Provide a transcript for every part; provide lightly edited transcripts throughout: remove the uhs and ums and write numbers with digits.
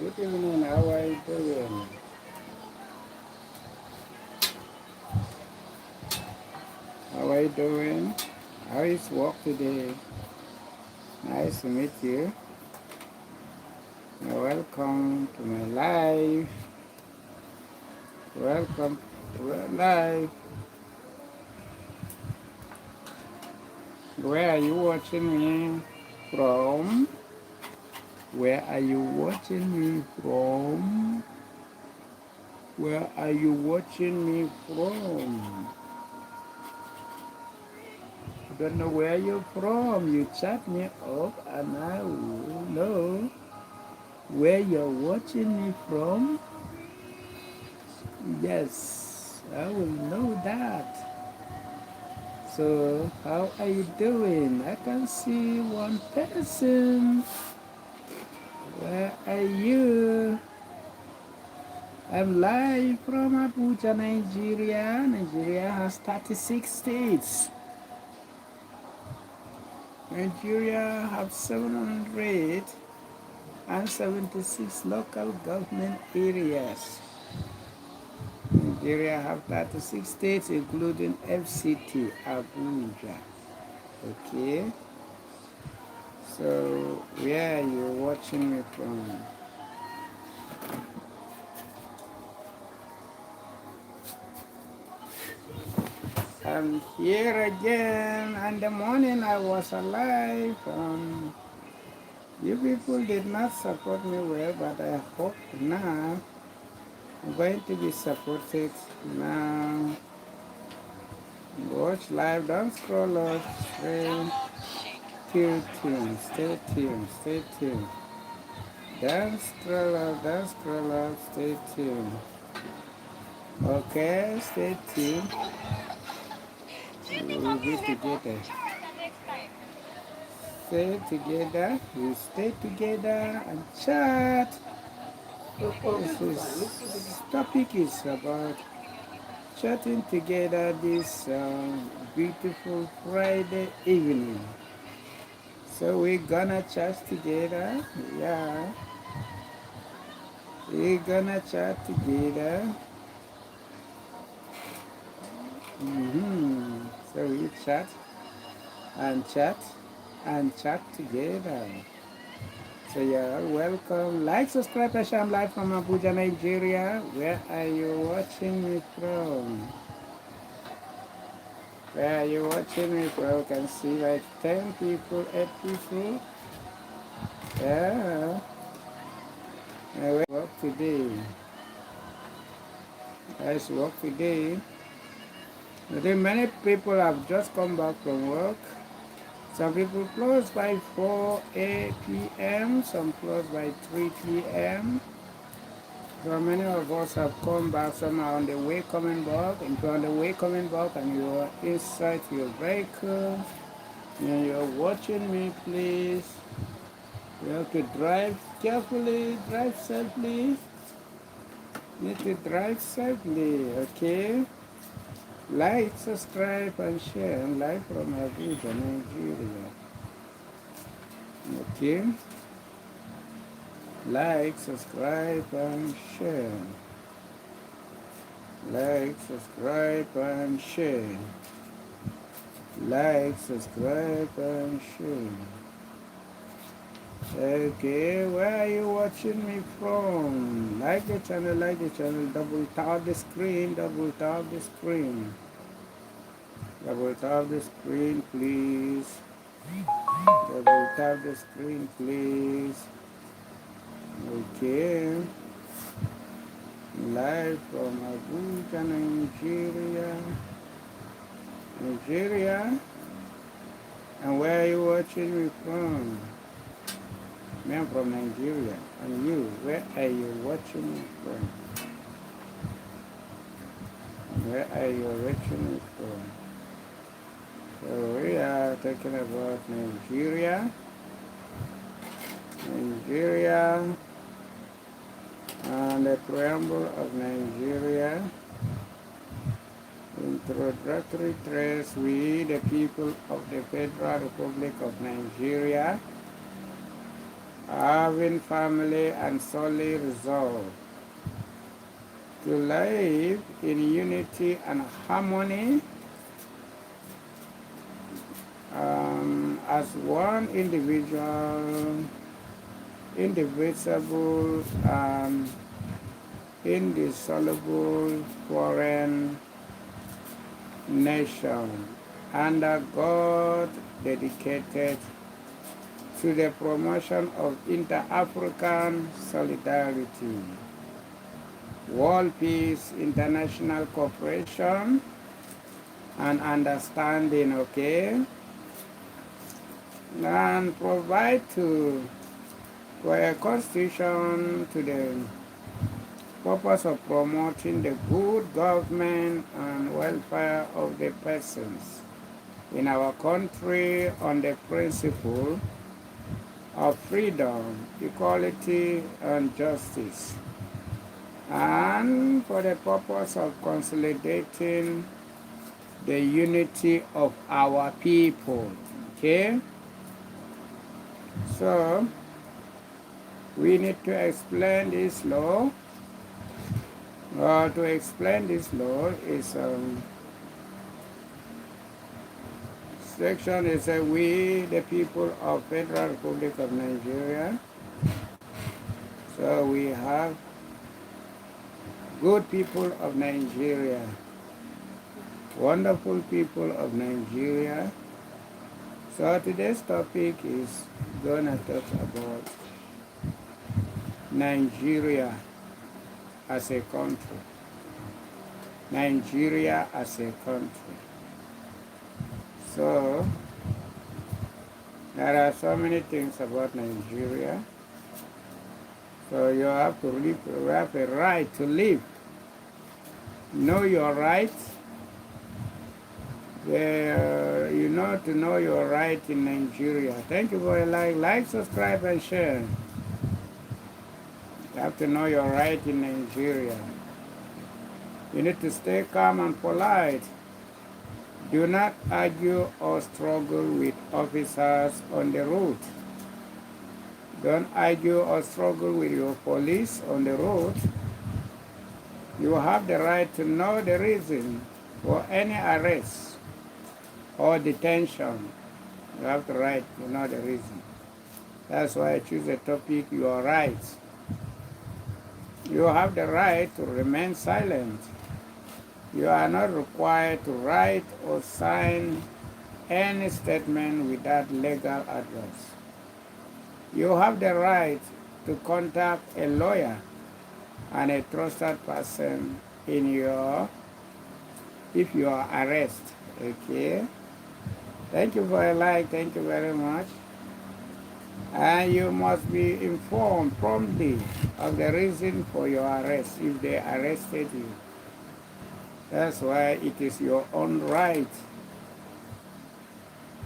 Good evening, how are you doing? How are you doing? How is work today? Nice to meet you. Welcome to my live. Welcome to my live. Where are you watching me from? Where are you watching me from? Where are you watching me from? I don't know where you're from. You chat me up and I will know where you're watching me from. Yes, I will know that. So, how are you doing? I can see one person. Where are you? I'm live from Abuja, Nigeria. Nigeria has 36 states. Nigeria has 776 local government areas. Nigeria have 36 states, including FCT, Abuja. Okay, so where are you watching me from? I'm here again, and the morning I was alive. You people did not support me well, but I hope now I'm going to be supported now. Watch live, don't scroll up, stay tuned, stay tuned, stay tuned. Don't scroll up, stay tuned. Okay, stay tuned. We'll be together. Stay together, we stay together and chat. This topic is about chatting together this beautiful Friday evening. So we're gonna chat together, yeah. We're gonna chat together. So we chat and chat and chat together. So you're all welcome. Like, subscribe, and share. I'm live from Abuja, Nigeria. Where are you watching me from? Where are you watching me from? You can see like 10 people, 8 people. Yeah. I work today. Nice work today. I think many people have just come back from work. Some people close by 4 p.m., some close by 3 p.m. So many of us have come back, some are on the way coming back. If you're on the way coming back and you're inside your vehicle and you're watching me, please, you have to drive carefully, drive safely. You need to drive safely, okay? Like, subscribe, and share. I'm live from Abuja, Nigeria. Okay? Like, subscribe, and share. Like, subscribe, and share. Like, subscribe, and share. Okay, where are you watching me from? Like the channel, double tap the screen, double tap the screen. Double tap the screen, please. Double tap the screen, please. Okay. Live from Abuja, Nigeria. Nigeria. And where are you watching me from? Me, I'm from Nigeria. And you, where are you watching me from? Where are you watching me from? So we are talking about Nigeria. Nigeria and the preamble of Nigeria. Introductory address. We, the people of the Federal Republic of Nigeria, having family and solely resolve to live in unity and harmony as one individual, indivisible, and indissoluble foreign nation under God, dedicated to the promotion of inter-African solidarity, world peace, international cooperation, and understanding, okay? And provide for a constitution to the purpose of promoting the good government and welfare of the persons in our country on the principle of freedom, equality, and justice, and for the purpose of consolidating the unity of our people. Okay? So, we need to explain this law. To explain this law is section is we, the people of Federal Republic of Nigeria. So we have good people of Nigeria, wonderful people of Nigeria. So today's topic is gonna talk about Nigeria as a country. Nigeria as a country. So there are so many things about Nigeria. So you have to live, you have a right to live. Know your rights. You know to know your right in Nigeria. Thank you for your like, subscribe, and share. You have to know your right in Nigeria. You need to stay calm and polite. Do not argue or struggle with officers on the road. Don't argue or struggle with your police on the road. You have the right to know the reason for any arrest or detention. You have the right to know the reason. That's why I choose the topic, your rights. You have the right to remain silent. You are not required to write or sign any statement without legal advice. You have the right to contact a lawyer and a trusted person if you are arrested. Okay? Thank you for your like. Thank you very much. And you must be informed promptly of the reason for your arrest if they arrested you. That's why it is your own right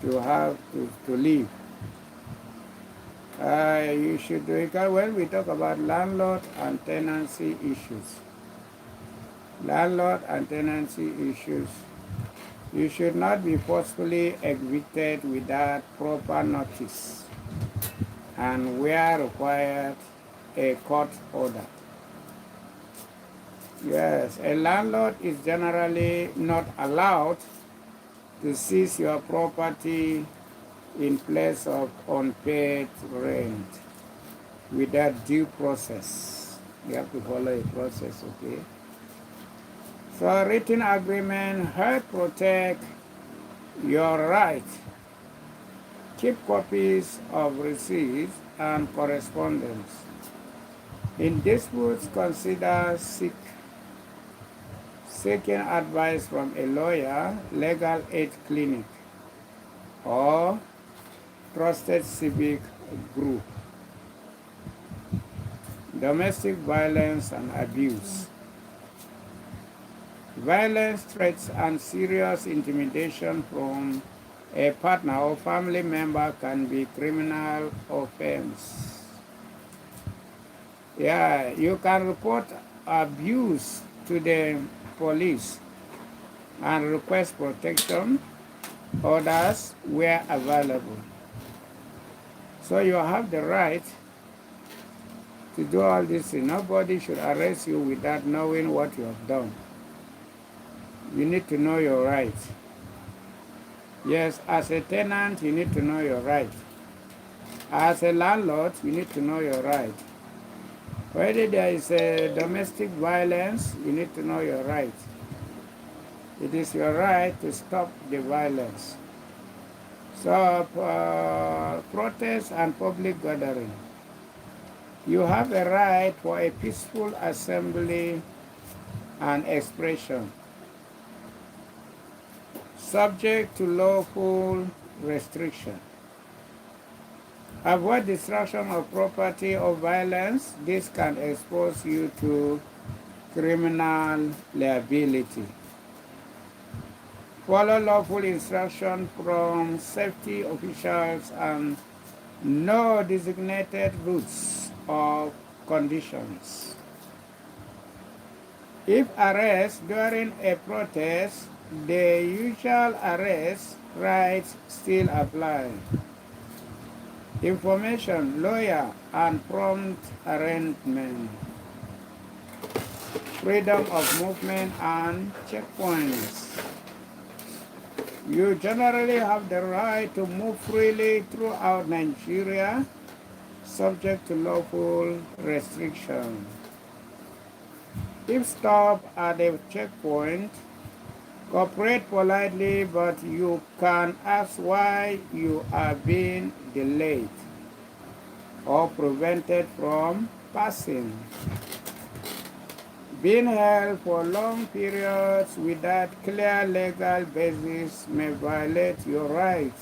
to have to live. You should do it when we talk about landlord and tenancy issues. Landlord and tenancy issues. You should not be forcefully evicted without proper notice and where required a court order. Yes, a landlord is generally not allowed to seize your property in place of unpaid rent without due process. You have to follow a process, okay? So a written agreement help protect your right. Keep copies of receipts and correspondence. In disputes, consider seeking advice from a lawyer, legal aid clinic, or trusted civic group. Domestic violence and abuse. Violence, threats, and serious intimidation from a partner or family member can be criminal offense. Yeah, you can report abuse to the police and request protection orders where available. So you have the right to do all this thing. Nobody should arrest you without knowing what you have done. You need to know your rights. Yes, as a tenant, you need to know your rights. As a landlord, you need to know your rights. Whether there is a domestic violence, you need to know your rights. It is your right to stop the violence. So, protest and public gathering. You have a right for a peaceful assembly and expression, subject to lawful restriction. Avoid destruction of property or violence. This can expose you to criminal liability. Follow lawful instruction from safety officials and know designated routes or conditions. If arrest during a protest, the usual arrest rights still apply. Information, lawyer, and prompt arraignment. Freedom of movement and checkpoints. You generally have the right to move freely throughout Nigeria, subject to lawful restriction. If stopped at a checkpoint, cooperate politely, but you can ask why you are being delayed or prevented from passing. Being held for long periods without clear legal basis may violate your right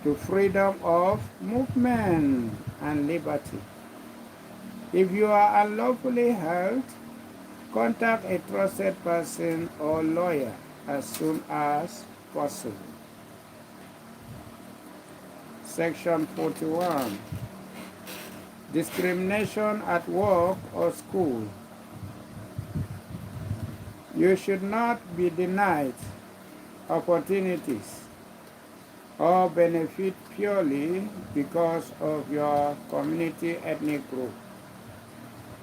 to freedom of movement and liberty. If you are unlawfully held, contact a trusted person or lawyer as soon as possible. Section 41. Discrimination at work or school. You should not be denied opportunities or benefit purely because of your community, ethnic group,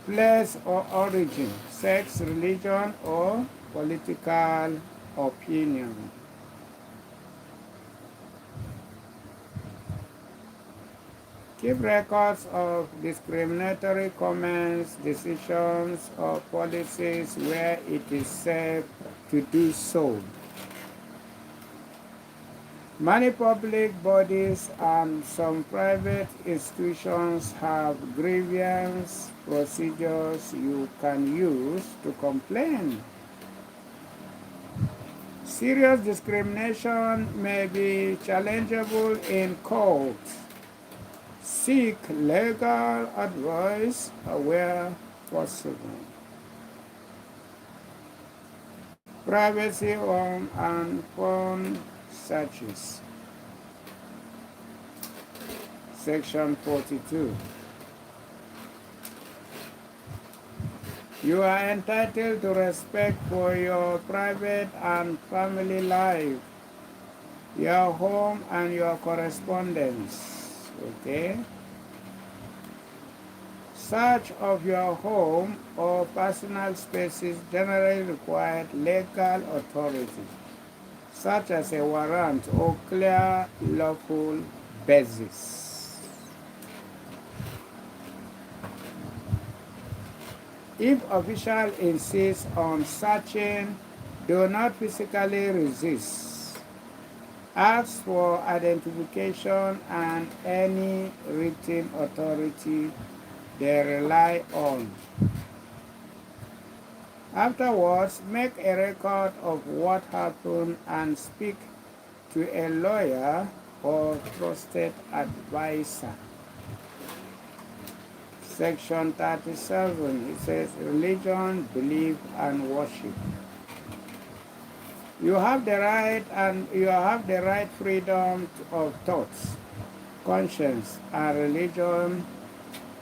place or origin, sex, religion, or political opinion. Keep records of discriminatory comments, decisions, or policies where it is safe to do so. Many public bodies and some private institutions have grievance procedures you can use to complain. Serious discrimination may be challengeable in court. Seek legal advice where possible. Privacy and phone searches. Section 42. You are entitled to respect for your private and family life, your home, and your correspondence. Okay? Search of your home or personal spaces generally require legal authority, such as a warrant or clear lawful basis. If official insists on searching, do not physically resist. Ask for identification and any written authority they rely on. Afterwards, make a record of what happened and speak to a lawyer or trusted advisor. Section 37, it says religion, belief, and worship. You have the right freedom of thoughts, conscience, and religion,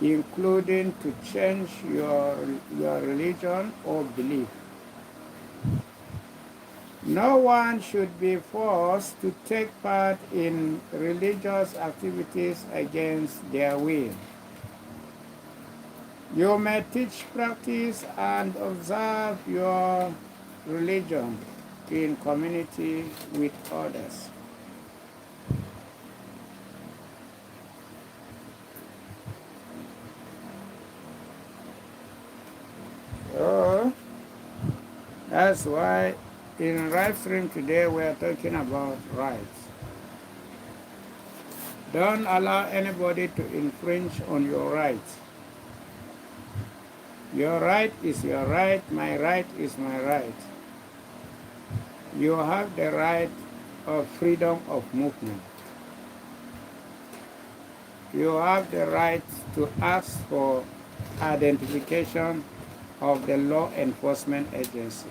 including to change your religion or belief. No one should be forced to take part in religious activities against their will. You may teach, practice, and observe your religion in community with others. So that's why in live stream today we are talking about rights. Don't allow anybody to infringe on your rights. Your right is your right, my right is my right. You have the right of freedom of movement. You have the right to ask for identification of the law enforcement agency.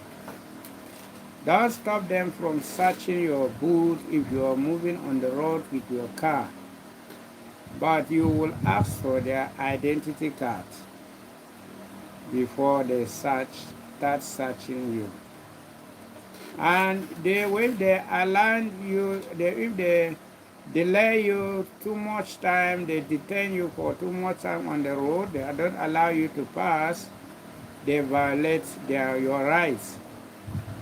Don't stop them from searching your boot if you are moving on the road with your car, but you will ask for their identity card before they start searching you. And if they align you, if they delay you too much time, they detain you for too much time on the road, they don't allow you to pass, they violate your rights.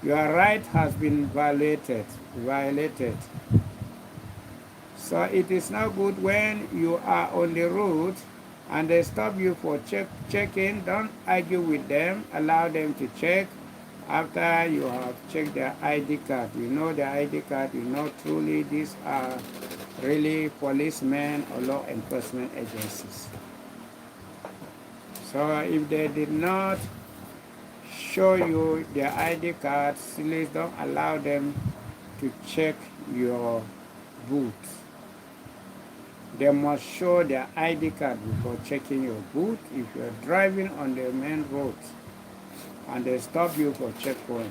Your right has been violated. So it is not good when you are on the road and they stop you for checking. Don't argue with them. Allow them to check. After you have checked their ID card, you know their ID card, you know truly these are really policemen or law enforcement agencies. So if they did not show you their ID card, please don't allow them to check your boot. They must show their ID card before checking your boot if you're driving on the main road and they stop you for checkpoints.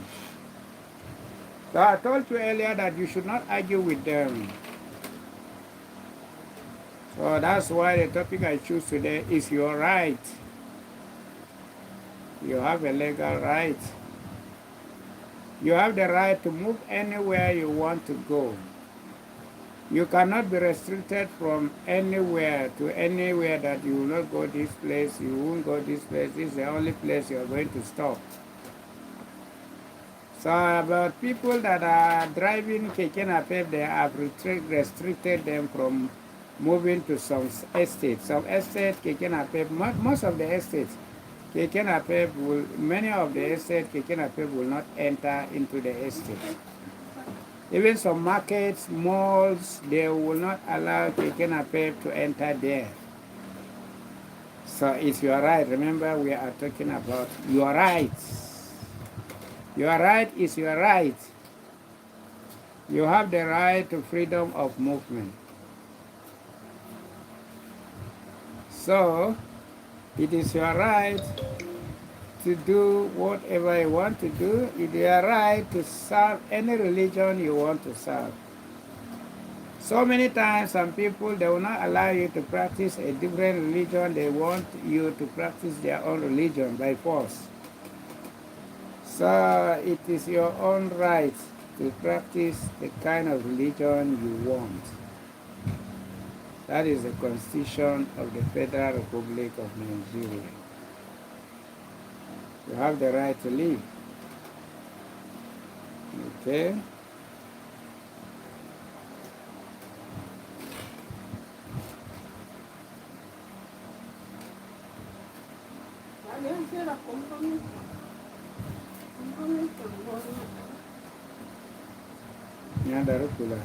So I told you earlier that you should not argue with them. So that's why the topic I choose today is your right. You have a legal right. You have the right to move anywhere you want to go. You cannot be restricted from anywhere to anywhere that you will not go this place, you won't go this place, this is the only place you are going to stop. So about people that are driving Keke Napep, they have restricted them from moving to some estates. Some estates, Keke Napep, most of the estates, Keke Napep many of the estates, Keke Napep will not enter into the estate. Even some markets, malls, they will not allow Keke Napep to enter there. So it's your right. Remember, we are talking about your rights. Your right is your right. You have the right to freedom of movement. So, it is your right to do whatever you want to do. It is your right to serve any religion you want to serve. So many times, some people, they will not allow you to practice a different religion. They want you to practice their own religion by force. So, it is your own right to practice the kind of religion you want. That is the Constitution of the Federal Republic of Nigeria. You have the right to live. Okay? Nyanda rukula.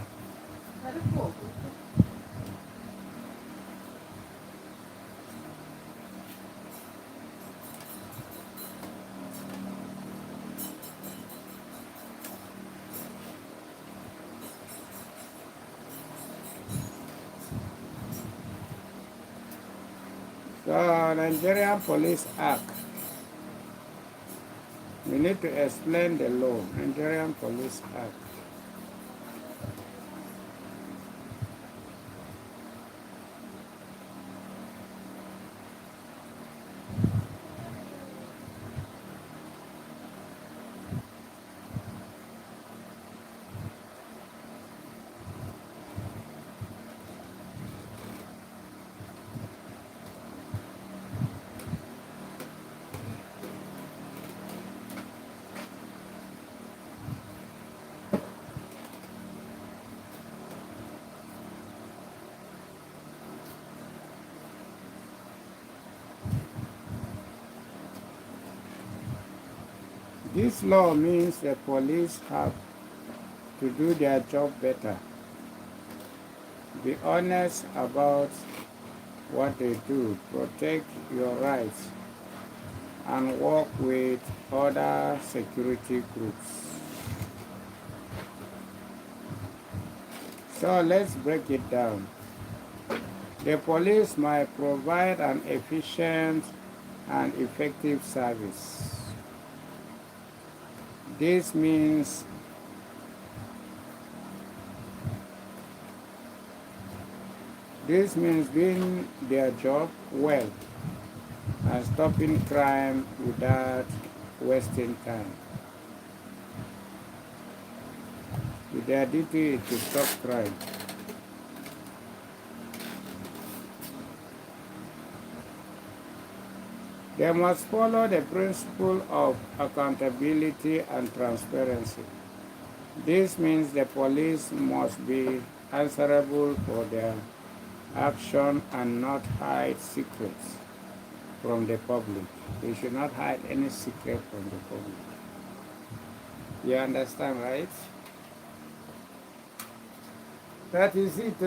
So, Nigerian Police Act. We need to explain the law. Nigerian Police Act. This law means the police have to do their job better. Be honest about what they do, protect your rights, and work with other security groups. So let's break it down. The police might provide an efficient and effective service. This means doing their job well and stopping crime without wasting time. Their duty is to stop crime. They must follow the principle of accountability and transparency. This means the police must be answerable for their action and not hide secrets from the public. They should not hide any secret from the public. You understand, right? That is it.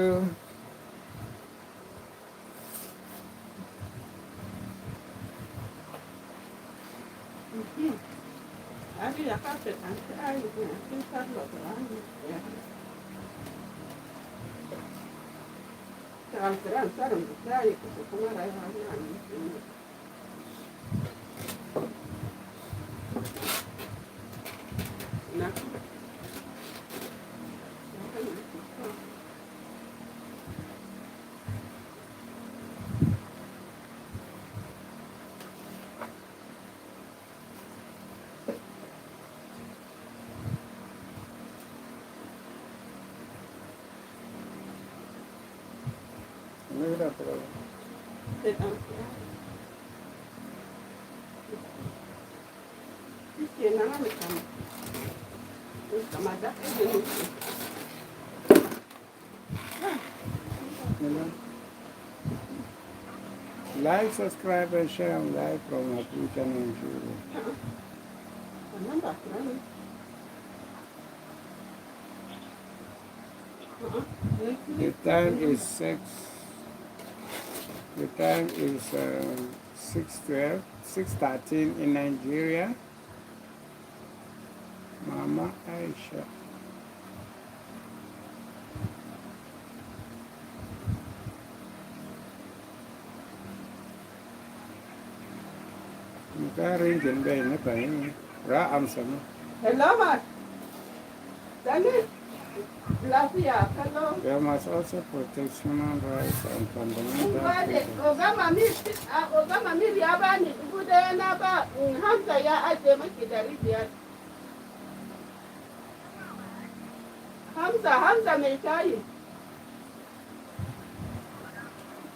Like, subscribe, and share live from Abuja, Nigeria. The time is 6:12, 6:13 in Nigeria. Mama Aisha. Hello, ma. They must also protect human rights and fundamental freedoms. Hamza mai shayi.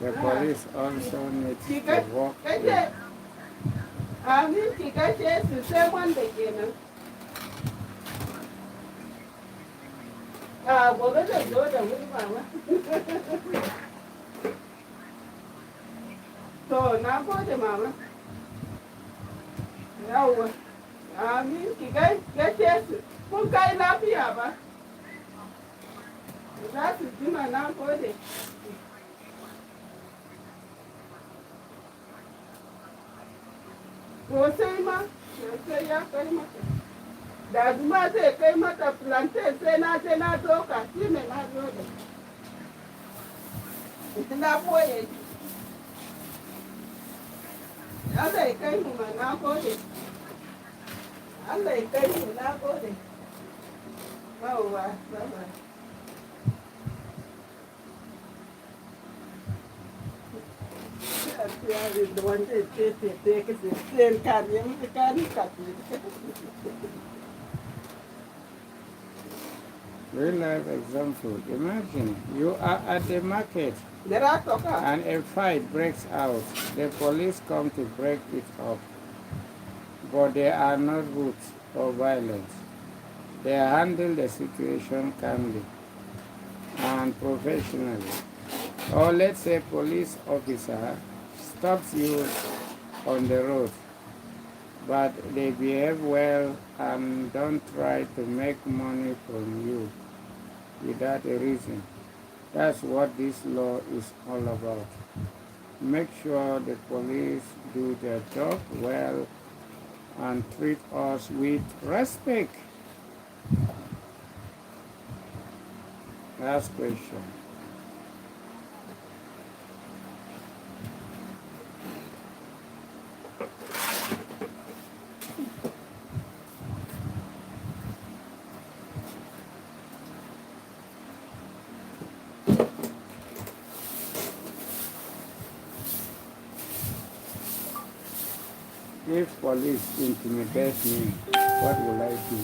The police also need to work with Amin ki kashe su sai wanda kenan. A gobe zai zo da wuri mama. To na gode mama. Yawwa. Amin ki gashe su. Kun kai lafiya ba? Za su jima na gode. Sosai ma, sosai ya kai mata. Da zuma zai kai mata plantain sai na je na doka shi ne na zo da. Ita na boye shi. Allah ya kai mu ma na gode. Allah ya kai mu na gode. Yawwa, bye-bye. The one that take it, plain carrying the carry cut. real life example. Imagine you are at the market There are talker. and a fight breaks out. The police come to break it up, but they are not rude or violent. They handle the situation calmly and professionally. Or let's say police officer stops you on the road but they behave well and don't try to make money from you without a reason. That's what this law is all about. Make sure the police do their job well and treat us with respect. Last question. If police intimidate me, what will I do?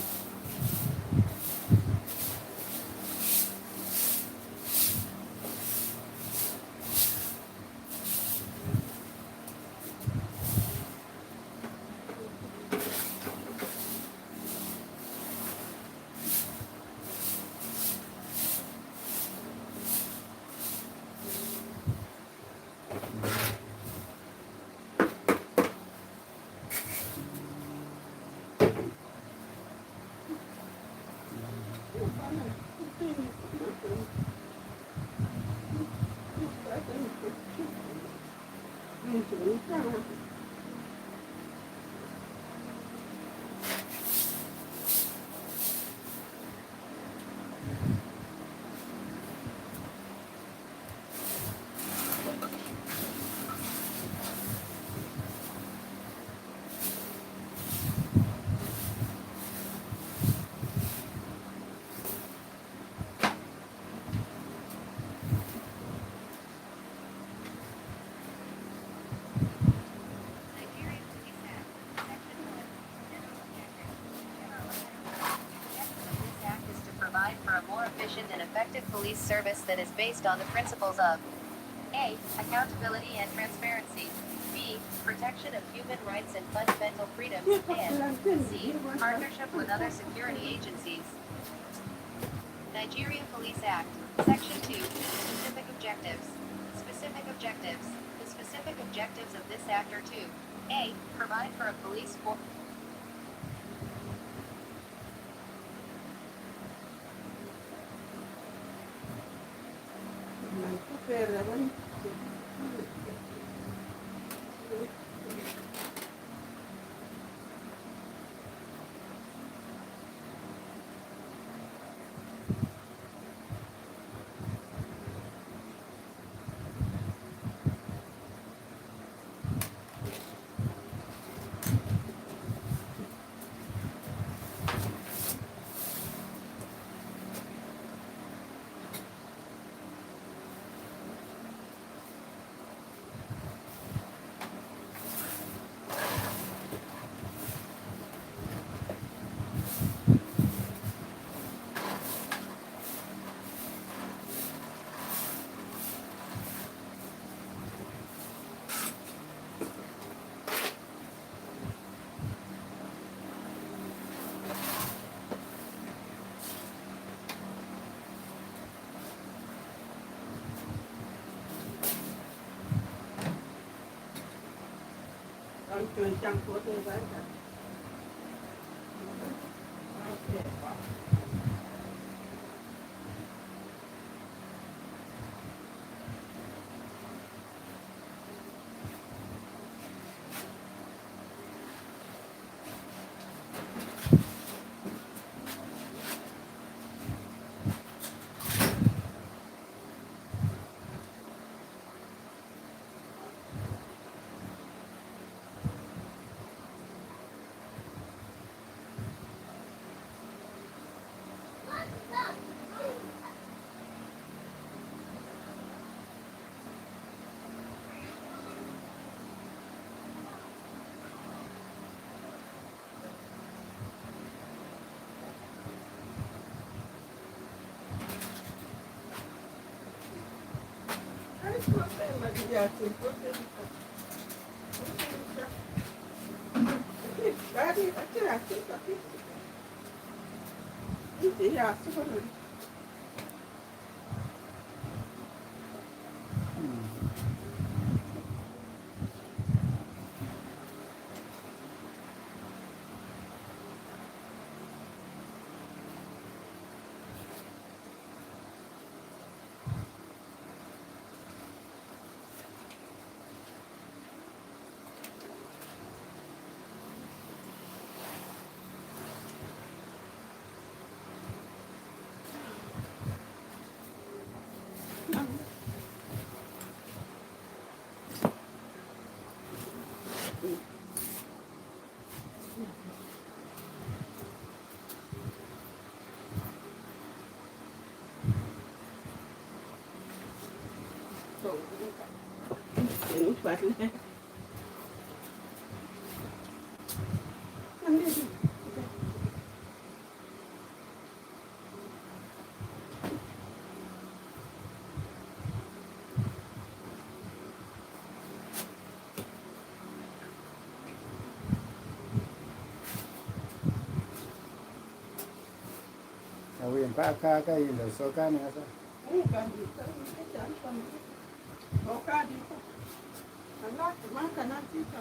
Efficient and effective police service that is based on the principles of A. Accountability and transparency. B. Protection of human rights and fundamental freedoms. And C. Partnership with other security agencies. Nigeria Police Act, Section 2. Specific objectives. Specific objectives. The specific objectives of this act are to A. Provide for a police force. ปัดเลยมันนี่ Awi mpaka kai ndo sokani hasa. Kabisa, wakati alafu maka na sita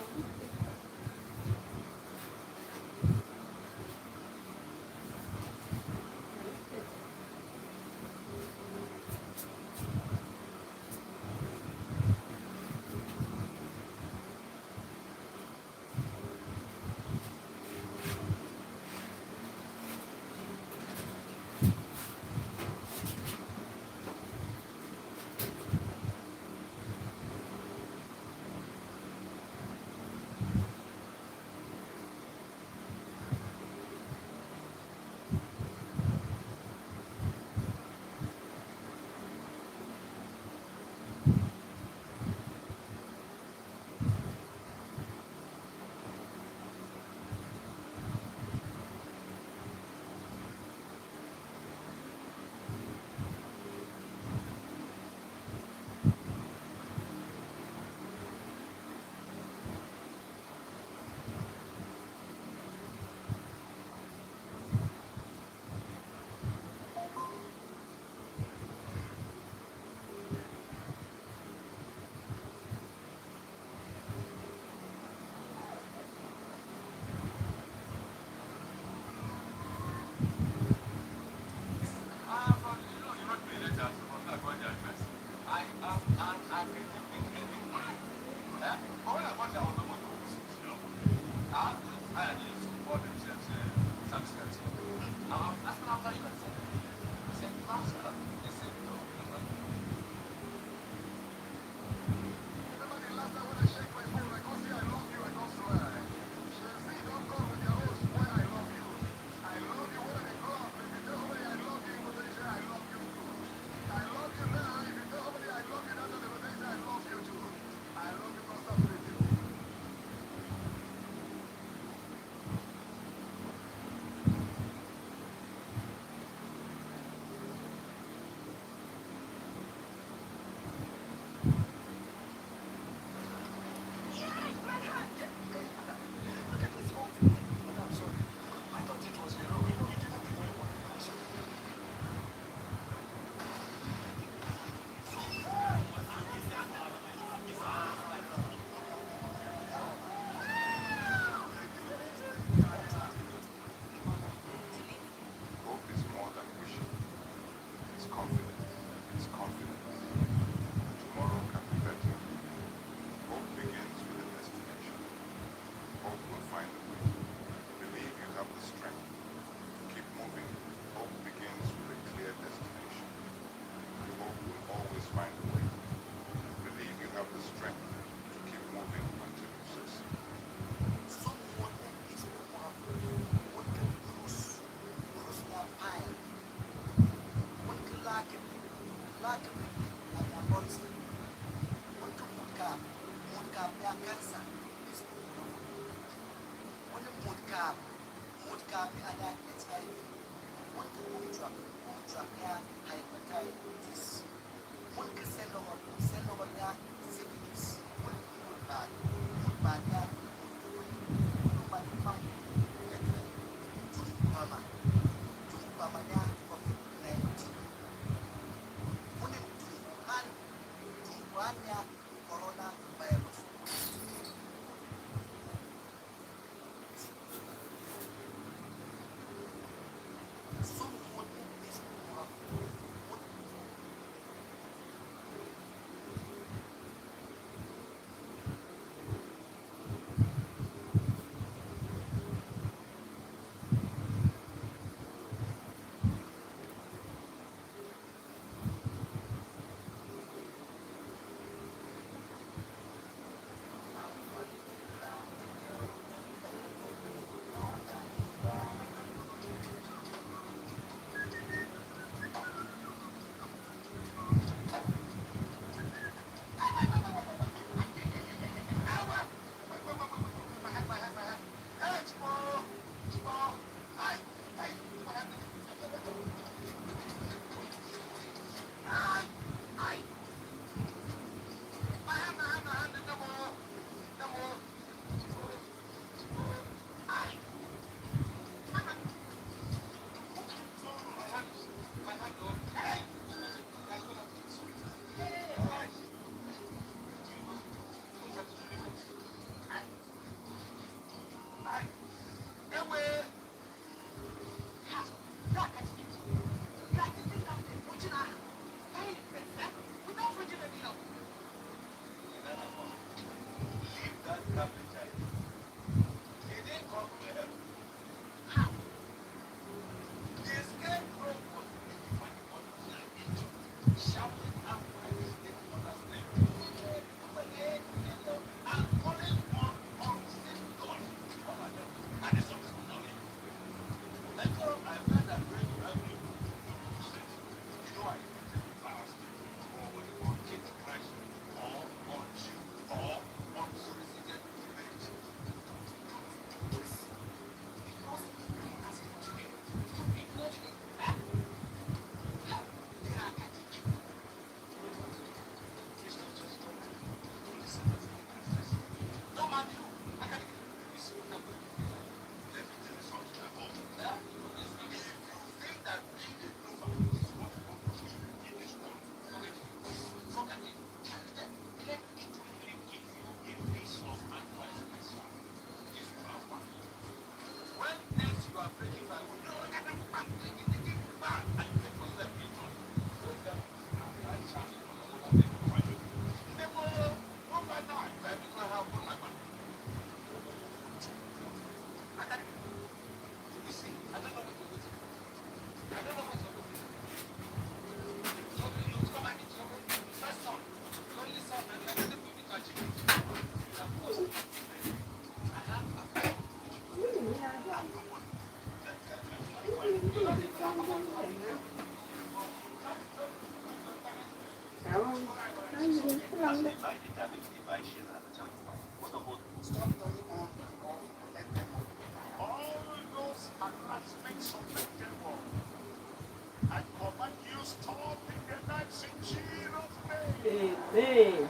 Amen.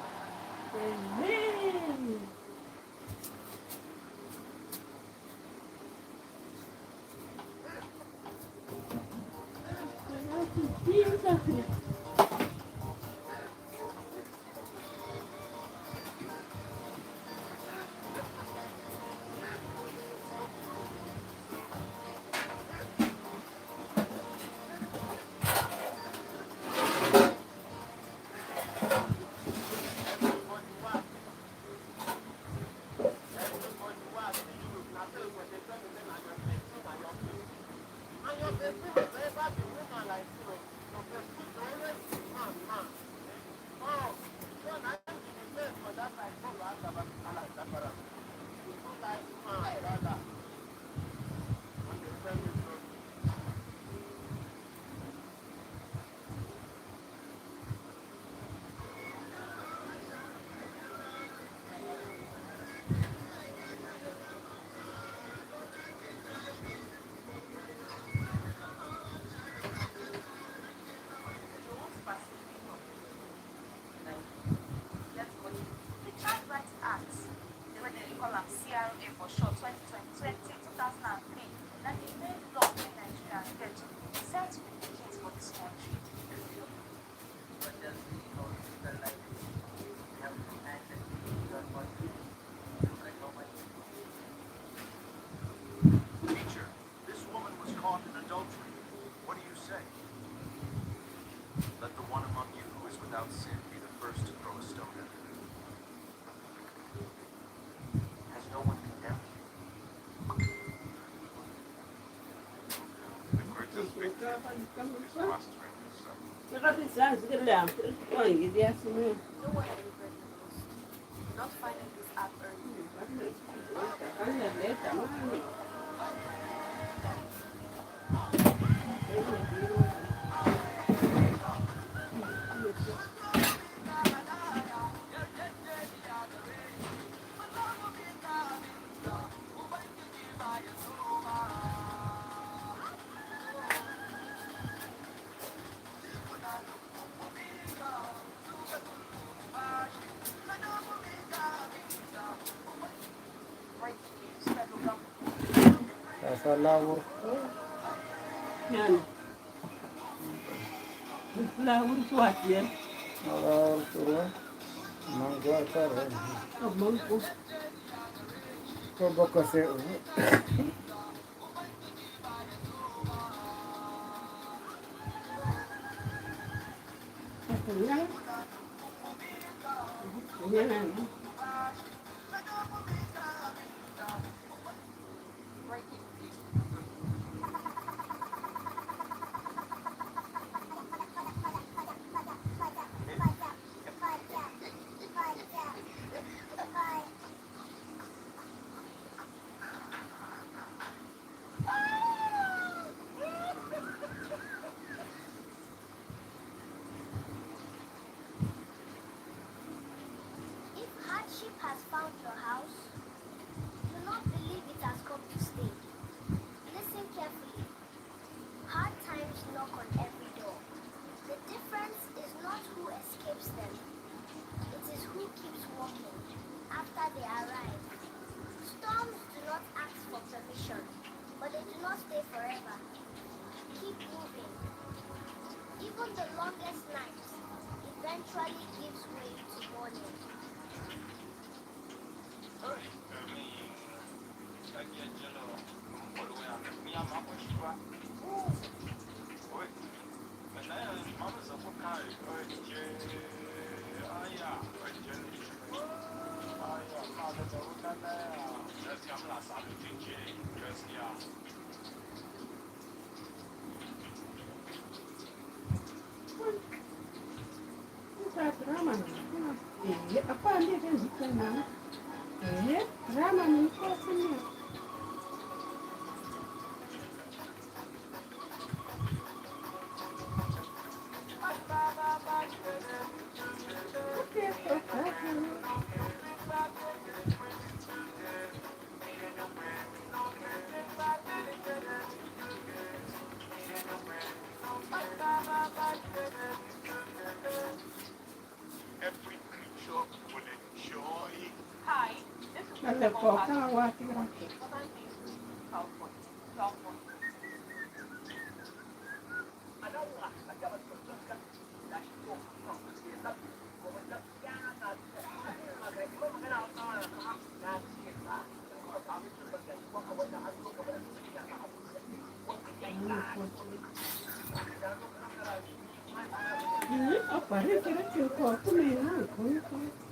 Amen. Jesus. The Child Rights Act, they call them CRA for short, 2003, that they made law in Nigeria to set certificates for this country. Teacher, this woman was caught in adultery. What do you say? Let the one among you who is without sin be the first to throw a stone at her. Has no one condemned you? The greatest victory is fostering this son. No one anybody knows. Not finding this app early. Breaking news. Federal government. Sasalawur. Yan. Flower swat yan. Salawur turun. Mangga kare. Abang ko. Coba kasih. Yan. Yan. Breaking news. If hardship has found your house, do not believe it has come to stay. Listen carefully. Hard times knock on every door. The difference is not who escapes them, it is who keeps walking after they arrive. mission, but they do not stay forever. Keep moving. Even the longest night eventually gives way to morning. Drama apa dia kan bukan nama. Drama ni kosnya. Okay, Every creature will enjoy. Hi, this is Ada kok kawat ya. Ini apa? Kira-kira kok tu memang kau